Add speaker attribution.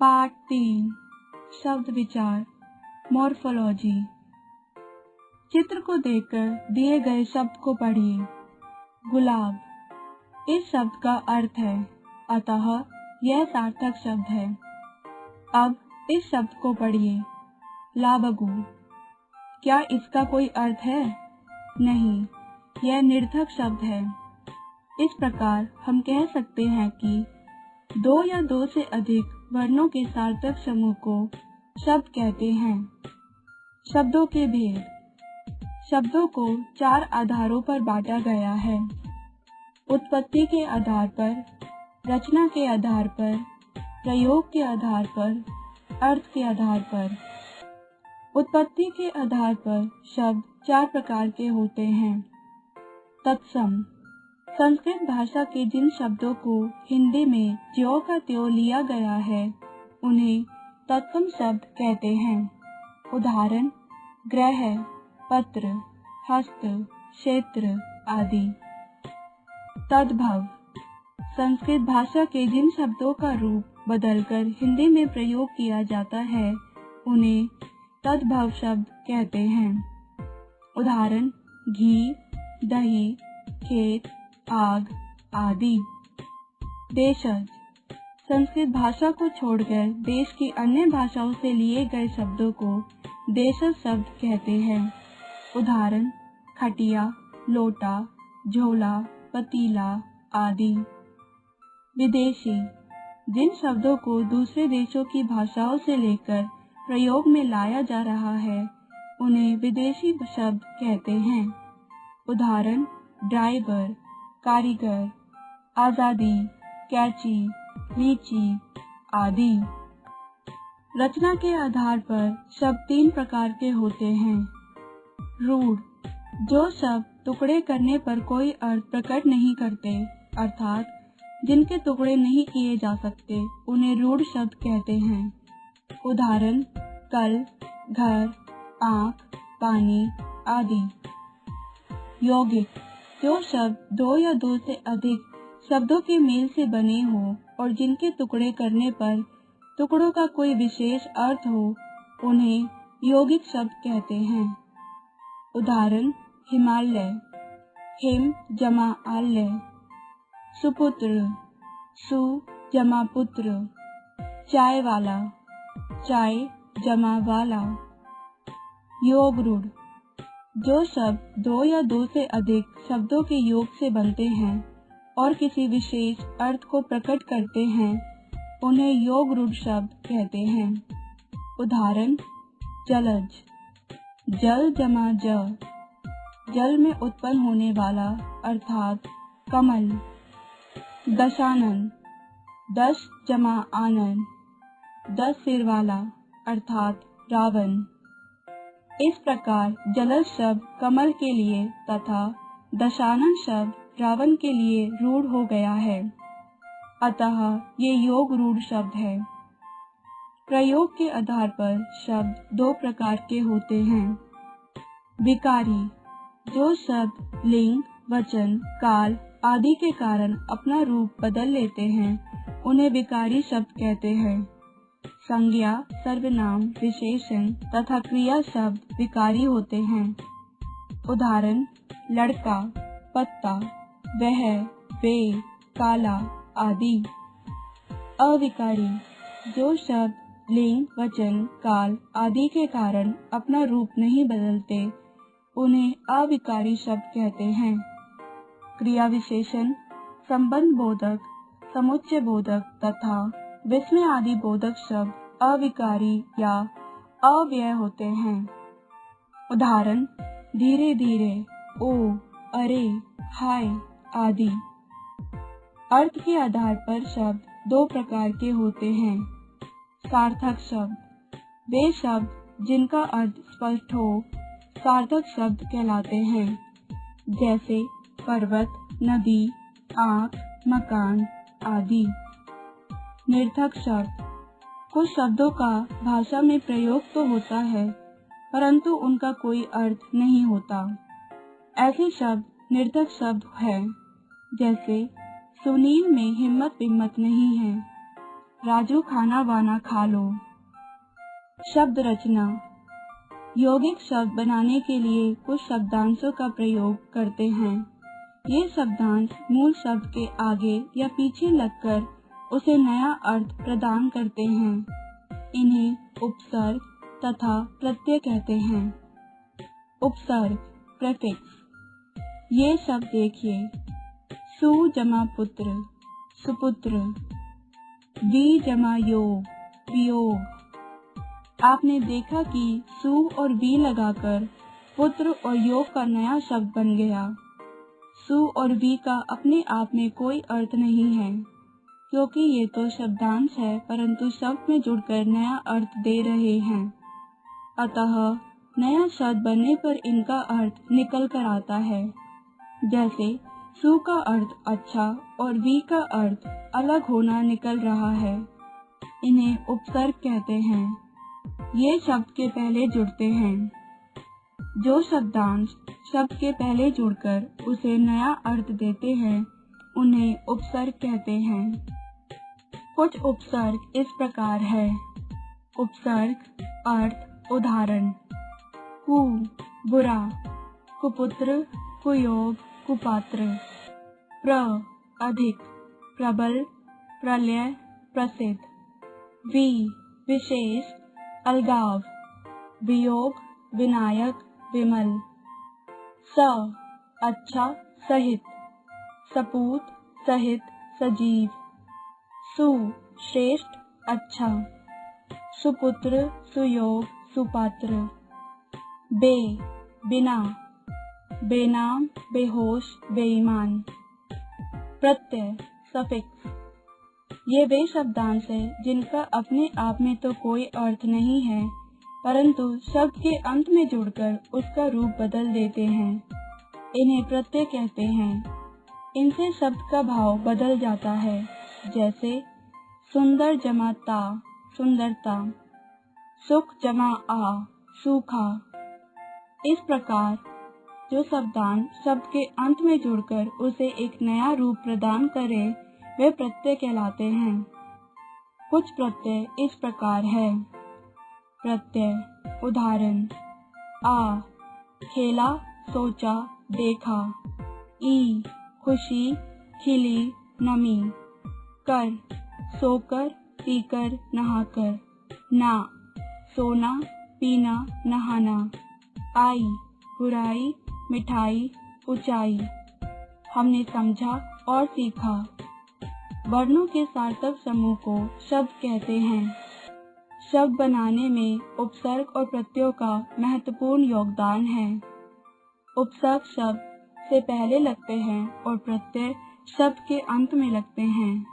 Speaker 1: पाठ 3 शब्द विचार मॉर्फोलॉजी। चित्र को देखकर दिए गए शब्द को पढ़िए। गुलाब इस शब्द का अर्थ है, अतः यह सार्थक शब्द है। अब इस शब्द को पढ़िए। लाबगु क्या इसका कोई अर्थ है? नहीं, यह निर्थक शब्द है। इस प्रकार हम कह सकते हैं कि दो या दो से अधिक वर्णों के सार्थक समूह को शब्द कहते हैं। शब्दों के भेद। शब्दों को 4 आधारों पर बांटा गया है। उत्पत्ति के आधार पर, रचना के आधार पर, प्रयोग के आधार पर, अर्थ के आधार पर। उत्पत्ति के आधार पर शब्द 4 प्रकार के होते हैं। तत्सम संस्कृत भाषा के जिन शब्दों को हिंदी में ज्यों का त्यों लिया गया है, उन्हें तत्सम शब्द कहते हैं। उदाहरण ग्रह, पत्र, हस्त, क्षेत्र आदि। तद्भव संस्कृत भाषा के जिन शब्दों का रूप बदलकर हिंदी में प्रयोग किया जाता है, उन्हें तद्भव शब्द कहते हैं। उदाहरण घी, दही, खेत, आग आदि। देशज संस्कृत भाषा को छोड़कर देश की अन्य भाषाओं से लिए गए शब्दों को देशज शब्द कहते हैं। उदाहरण खटिया, लोटा, झोला, पतीला आदि। विदेशी जिन शब्दों को दूसरे देशों की भाषाओं से लेकर प्रयोग में लाया जा रहा है, उन्हें विदेशी शब्द कहते हैं। उदाहरण ड्राइवर, कारीगर, आजादी, कैची, लीची आदि। रचना के आधार पर शब्द 3 प्रकार के होते हैं। रूढ़ जो शब्द टुकड़े करने पर कोई अर्थ प्रकट नहीं करते, अर्थात जिनके टुकड़े नहीं किए जा सकते, उन्हें रूढ़ शब्द कहते हैं। उदाहरण कल, घर, आँख, पानी आदि। यौगिक जो शब्द 2 या 2 से अधिक शब्दों के मेल से बने हो और जिनके टुकड़े करने पर टुकड़ों का कोई विशेष अर्थ हो, उन्हें यौगिक शब्द कहते हैं। उदाहरण हिमालय, हिम जमा आलय। सुपुत्र, सु जमा पुत्र। चाय वाला, चाय जमा वाला। योग रूढ़ जो शब्द 2 या 2 से अधिक शब्दों के योग से बनते हैं और किसी विशेष अर्थ को प्रकट करते हैं, उन्हें योग रूढ़ शब्द कहते हैं। उदाहरण जलज, जल जमा ज, जल में उत्पन्न होने वाला अर्थात कमल। दशानन, दश जमा आनन, 10 सिर वाला अर्थात रावण। इस प्रकार जलज शब्द कमल के लिए तथा दशानन शब्द रावण के लिए रूढ़ हो गया है, अतः ये योग रूढ़ शब्द है। प्रयोग के आधार पर शब्द 2 प्रकार के होते हैं। विकारी जो शब्द लिंग, वचन, काल आदि के कारण अपना रूप बदल लेते हैं, उन्हें विकारी शब्द कहते हैं। संज्ञा, सर्वनाम, विशेषण तथा क्रिया शब्द विकारी होते हैं। उदाहरण लड़का, पत्ता, वह, वे, काला आदि। अविकारी जो शब्द लिंग, वचन, काल आदि के कारण अपना रूप नहीं बदलते, उन्हें अविकारी शब्द कहते हैं। क्रिया विशेषण संबंध बोधक, समुच्चय बोधक तथा विस्मय आदि बोधक शब्द अविकारी या अव्यय होते हैं। उदाहरण धीरे धीरे, ओ, अरे, हाय आदि। अर्थ के आधार पर शब्द 2 प्रकार के होते हैं। सार्थक शब्द वे शब्द जिनका अर्थ स्पष्ट हो, सार्थक शब्द कहलाते हैं। जैसे पर्वत, नदी, आँख, मकान आदि। निर्थक शब्द कुछ शब्दों का भाषा में प्रयोग तो होता है, परंतु उनका कोई अर्थ नहीं होता। ऐसे शब्द निर्थक शब्द हैं। जैसे सुनील में हिम्मत विम्मत नहीं है। राजू खाना वाना खा लो। शब्द रचना। यौगिक शब्द बनाने के लिए कुछ शब्दांशों का प्रयोग करते हैं। ये शब्दांश मूल शब्द के आगे या पीछे लगकर उसे नया अर्थ प्रदान करते हैं। इन्हें उपसर्ग तथा प्रत्यय कहते हैं। उपसर्ग प्रेफिक्स। ये शब्द देखिए। सु जमा पुत्र, सुपुत्र। वी जमा योग, वियोग। आपने देखा कि सु और वी लगाकर पुत्र और योग का नया शब्द बन गया। सु और वी का अपने आप में कोई अर्थ नहीं है, क्योंकि ये तो शब्दांश है, परंतु शब्द में जुड़कर नया अर्थ दे रहे हैं। अतः नया शब्द बनने पर इनका अर्थ निकल कर आता है। जैसे सु का अर्थ अच्छा और वी का अर्थ अलग होना निकल रहा है। इन्हें उपसर्ग कहते हैं। ये शब्द के पहले जुड़ते हैं। जो शब्दांश शब्द के पहले जुड़कर उसे नया अर्थ देते हैं, उन्हें उपसर्ग कहते हैं। कुछ उपसर्ग इस प्रकार है। उपसर्ग अर्थ उदाहरण। कु बुरा, कुपुत्र, कुयोग, कुपात्र। प्र अधिक, प्रबल, प्रलय, प्रसिद्ध। वि विशेष, अलगाव, वियोग, विनायक, विमल। स अच्छा, सहित, सपूत, सहित, सजीव। सु श्रेष्ठ, अच्छा। सुपुत्र, सुयोग, सुपात्र। बे बिना, बेनाम, बेहोश, बेईमान। प्रत्यय सफिक्स। ये वे शब्दांश हैं जिनका अपने आप में तो कोई अर्थ नहीं है, परंतु शब्द के अंत में जुड़कर उसका रूप बदल देते हैं। इन्हें प्रत्यय कहते हैं। इनसे शब्द का भाव बदल जाता है। जैसे सुंदर जमा ता, सुंदरता। सुख जमा आ, सूखा। इस प्रकार जो शब्दांश शब्द के अंत में जुड़कर उसे एक नया रूप प्रदान करे, वे प्रत्यय कहलाते हैं। कुछ प्रत्यय इस प्रकार है। प्रत्यय उदाहरण। आ खेला, सोचा, देखा। ई खुशी, खिली, नमी। कर सोकर, पीकर, नहाकर। ना सोना, पीना, नहाना। आई बुराई, मिठाई, ऊंचाई। हमने समझा और सीखा। वर्णों के सार्थक समूह को शब्द कहते हैं। शब्द बनाने में उपसर्ग और प्रत्ययों का महत्वपूर्ण योगदान है। उपसर्ग शब्द से पहले लगते हैं और प्रत्यय शब्द के अंत में लगते हैं।